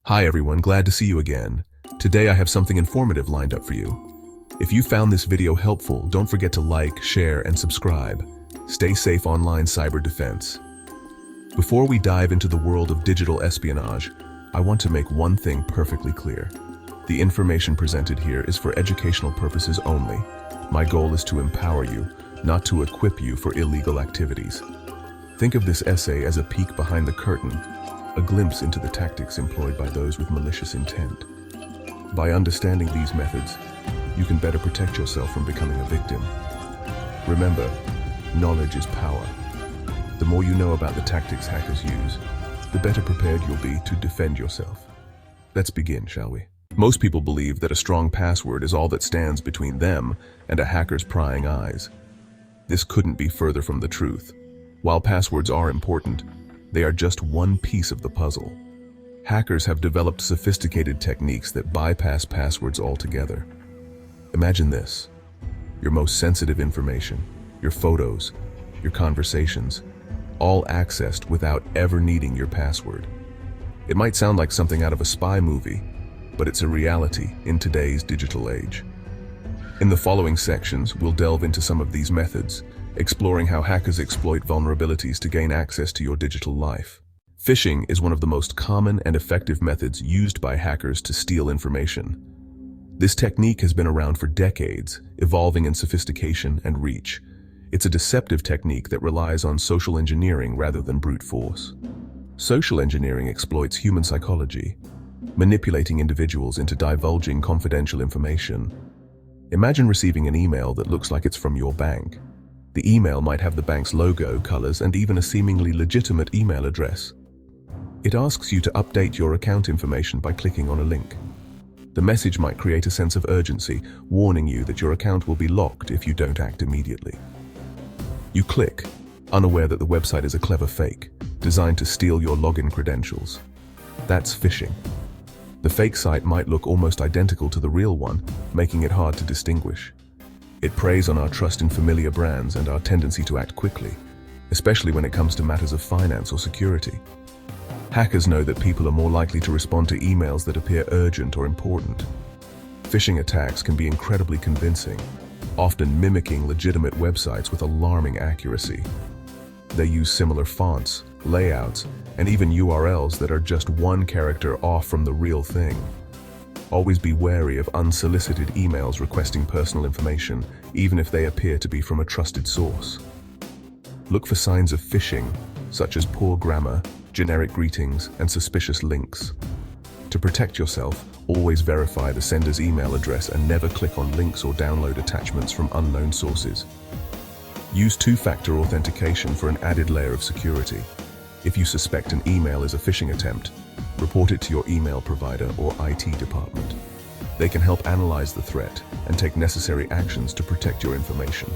Hi everyone, glad to see you again. Today I have something informative lined up for you. If you found this video helpful, don't forget to like, share, and subscribe. Stay safe online cyber defense. Before we dive into the world of digital espionage, I want to make one thing perfectly clear. The information presented here is for educational purposes only. My goal is to empower you, not to equip you for illegal activities. Think of this essay as a peek behind the curtain, a glimpse into the tactics employed by those with malicious intent. By understanding these methods, you can better protect yourself from becoming a victim. Remember, knowledge is power. The more you know about the tactics hackers use, the better prepared you'll be to defend yourself. Let's begin, shall we? Most people believe that a strong password is all that stands between them and a hacker's prying eyes. This couldn't be further from the truth. While passwords are important, they are just one piece of the puzzle. Hackers have developed sophisticated techniques that bypass passwords altogether. Imagine this: your most sensitive information, your photos, your conversations, all accessed without ever needing your password. It might sound like something out of a spy movie, but it's a reality in today's digital age. In the following sections, we'll delve into some of these methods, exploring how hackers exploit vulnerabilities to gain access to your digital life. Phishing is one of the most common and effective methods used by hackers to steal information. This technique has been around for decades, evolving in sophistication and reach. It's a deceptive technique that relies on social engineering rather than brute force. Social engineering exploits human psychology, manipulating individuals into divulging confidential information. Imagine receiving an email that looks like it's from your bank. The email might have the bank's logo, colors, and even a seemingly legitimate email address. It asks you to update your account information by clicking on a link. The message might create a sense of urgency, warning you that your account will be locked if you don't act immediately. You click, unaware that the website is a clever fake, designed to steal your login credentials. That's phishing. The fake site might look almost identical to the real one, making it hard to distinguish. It preys on our trust in familiar brands and our tendency to act quickly, especially when it comes to matters of finance or security. Hackers know that people are more likely to respond to emails that appear urgent or important. Phishing attacks can be incredibly convincing, often mimicking legitimate websites with alarming accuracy. They use similar fonts, layouts, and even URLs that are just one character off from the real thing. Always be wary of unsolicited emails requesting personal information, even if they appear to be from a trusted source. Look for signs of phishing, such as poor grammar, generic greetings, and suspicious links. To protect yourself, always verify the sender's email address and never click on links or download attachments from unknown sources. Use two-factor authentication for an added layer of security. If you suspect an email is a phishing attempt, report it to your email provider or IT department. They can help analyze the threat and take necessary actions to protect your information.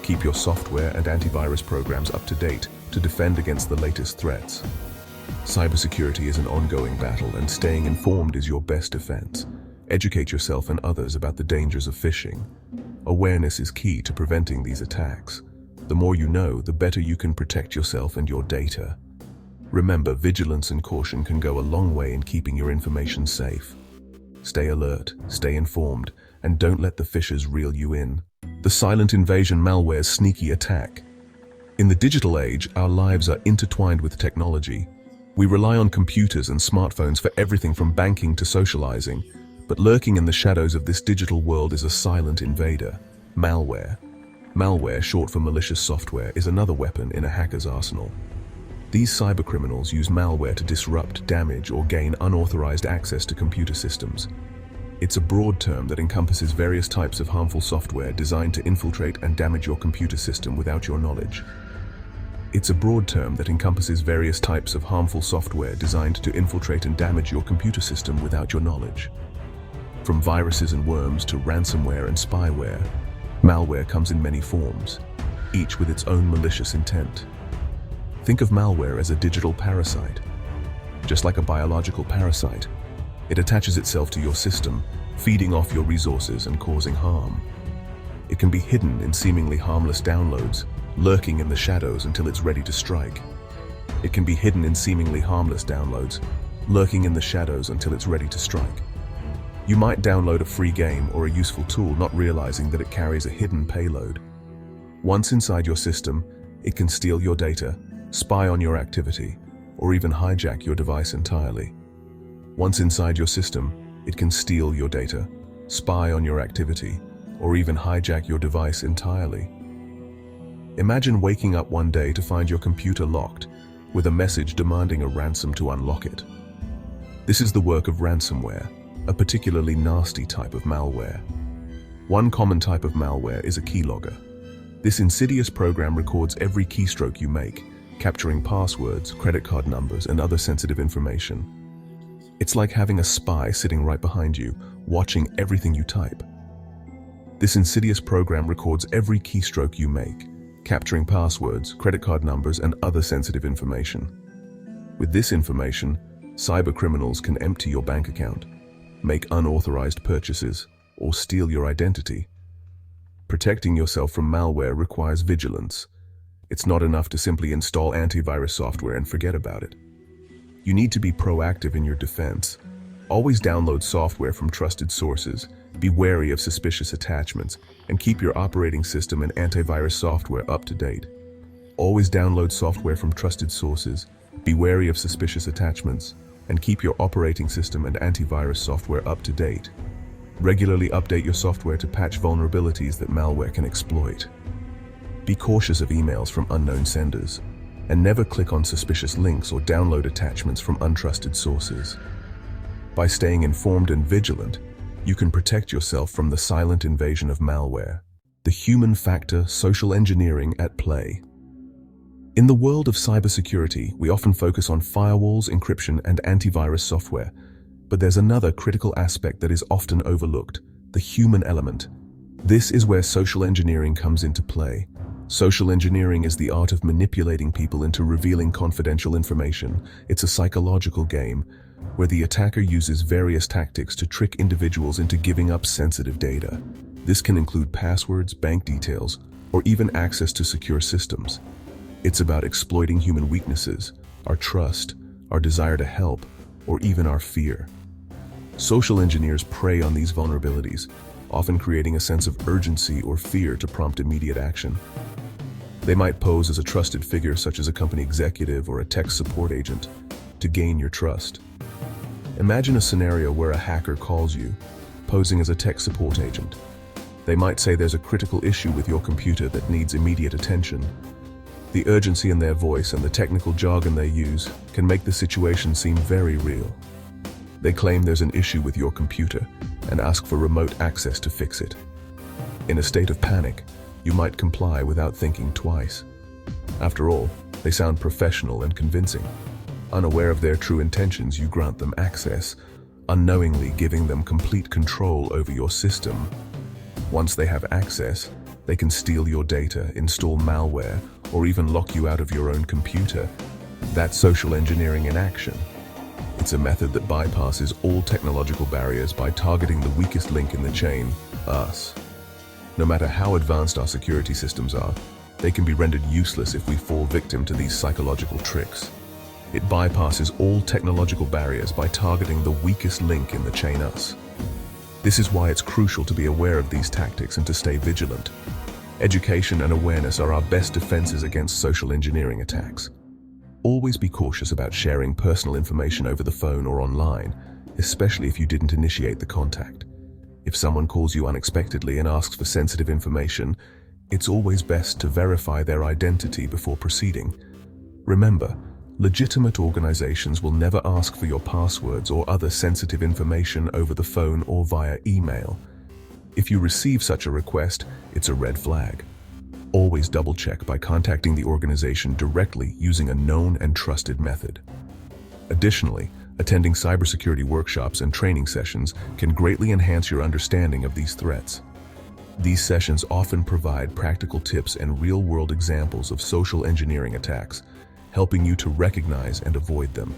Keep your software and antivirus programs up to date to defend against the latest threats. Cybersecurity is an ongoing battle, and staying informed is your best defense. Educate yourself and others about the dangers of phishing. Awareness is key to preventing these attacks. The more you know, the better you can protect yourself and your data. Remember, vigilance and caution can go a long way in keeping your information safe. Stay alert, stay informed, and don't let the phishers reel you in. The silent invasion: malware's sneaky attack. In the digital age, our lives are intertwined with technology. We rely on computers and smartphones for everything from banking to socializing, but lurking in the shadows of this digital world is a silent invader: malware. Malware, short for malicious software, is another weapon in a hacker's arsenal. These cybercriminals use malware to disrupt, damage, or gain unauthorized access to computer systems. It's a broad term that encompasses various types of harmful software designed to infiltrate and damage your computer system without your knowledge. It's a broad term that encompasses various types of harmful software designed to infiltrate and damage your computer system without your knowledge. From viruses and worms to ransomware and spyware, malware comes in many forms, each with its own malicious intent. Think of malware as a digital parasite. Just like a biological parasite, it attaches itself to your system, feeding off your resources and causing harm. It can be hidden in seemingly harmless downloads, lurking in the shadows until it's ready to strike. It can be hidden in seemingly harmless downloads, lurking in the shadows until it's ready to strike. You might download a free game or a useful tool, not realizing that it carries a hidden payload. Once inside your system, it can steal your data, spy on your activity, or even hijack your device entirely. Once inside your system, it can steal your data, spy on your activity, or even hijack your device entirely. Imagine waking up one day to find your computer locked, with a message demanding a ransom to unlock it. This is the work of ransomware, a particularly nasty type of malware. One common type of malware is a keylogger. This insidious program records every keystroke you make, capturing passwords, credit card numbers, and other sensitive information. It's like having a spy sitting right behind you, watching everything you type. This insidious program records every keystroke you make, capturing passwords, credit card numbers, and other sensitive information. With this information, cybercriminals can empty your bank account, make unauthorized purchases, or steal your identity. Protecting yourself from malware requires vigilance. It's not enough to simply install antivirus software and forget about it. You need to be proactive in your defense. Always download software from trusted sources, be wary of suspicious attachments, and keep your operating system and antivirus software up to date. Always download software from trusted sources, be wary of suspicious attachments, and keep your operating system and antivirus software up to date. Regularly update your software to patch vulnerabilities that malware can exploit. Be cautious of emails from unknown senders, and never click on suspicious links or download attachments from untrusted sources. By staying informed and vigilant, you can protect yourself from the silent invasion of malware, the human factor social engineering at play. In the world of cybersecurity, we often focus on firewalls, encryption, and antivirus software, but there's another critical aspect that is often overlooked, the human element. This is where social engineering comes into play. Social engineering is the art of manipulating people into revealing confidential information. It's a psychological game where the attacker uses various tactics to trick individuals into giving up sensitive data. This can include passwords, bank details, or even access to secure systems. It's about exploiting human weaknesses, our trust, our desire to help, or even our fear. Social engineers prey on these vulnerabilities, often creating a sense of urgency or fear to prompt immediate action. They might pose as a trusted figure, such as a company executive or a tech support agent, to gain your trust. Imagine a scenario where a hacker calls you, posing as a tech support agent. They might say there's a critical issue with your computer that needs immediate attention. The urgency in their voice and the technical jargon they use can make the situation seem very real. They claim there's an issue with your computer and ask for remote access to fix it. In a state of panic, you might comply without thinking twice. After all, they sound professional and convincing. Unaware of their true intentions, you grant them access, unknowingly giving them complete control over your system. Once they have access, they can steal your data, install malware, or even lock you out of your own computer. That's social engineering in action. It's a method that bypasses all technological barriers by targeting the weakest link in the chain, us. No matter how advanced our security systems are, they can be rendered useless if we fall victim to these psychological tricks. It bypasses all technological barriers by targeting the weakest link in the chain, us. This is why it's crucial to be aware of these tactics and to stay vigilant. Education and awareness are our best defenses against social engineering attacks. Always be cautious about sharing personal information over the phone or online, especially if you didn't initiate the contact. If someone calls you unexpectedly and asks for sensitive information, it's always best to verify their identity before proceeding. Remember, legitimate organizations will never ask for your passwords or other sensitive information over the phone or via email. If you receive such a request, it's a red flag. Always double-check by contacting the organization directly using a known and trusted method. Additionally, attending cybersecurity workshops and training sessions can greatly enhance your understanding of these threats. These sessions often provide practical tips and real-world examples of social engineering attacks, helping you to recognize and avoid them.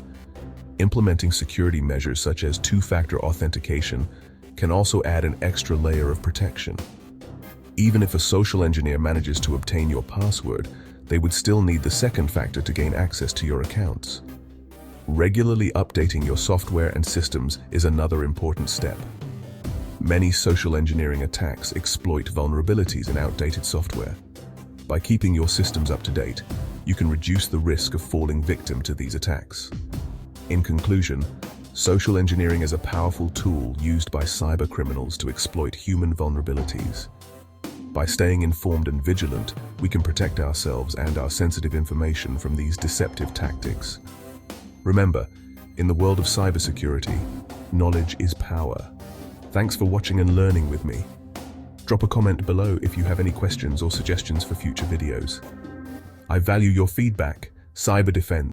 Implementing security measures such as two-factor authentication can also add an extra layer of protection. Even if a social engineer manages to obtain your password, they would still need the second factor to gain access to your accounts. Regularly updating your software and systems is another important step. Many social engineering attacks exploit vulnerabilities in outdated software. By keeping your systems up to date, you can reduce the risk of falling victim to these attacks. In conclusion, social engineering is a powerful tool used by cybercriminals to exploit human vulnerabilities. By staying informed and vigilant, we can protect ourselves and our sensitive information from these deceptive tactics. Remember, in the world of cybersecurity, knowledge is power. Thanks for watching and learning with me. Drop a comment below if you have any questions or suggestions for future videos. I value your feedback. Cyber defense.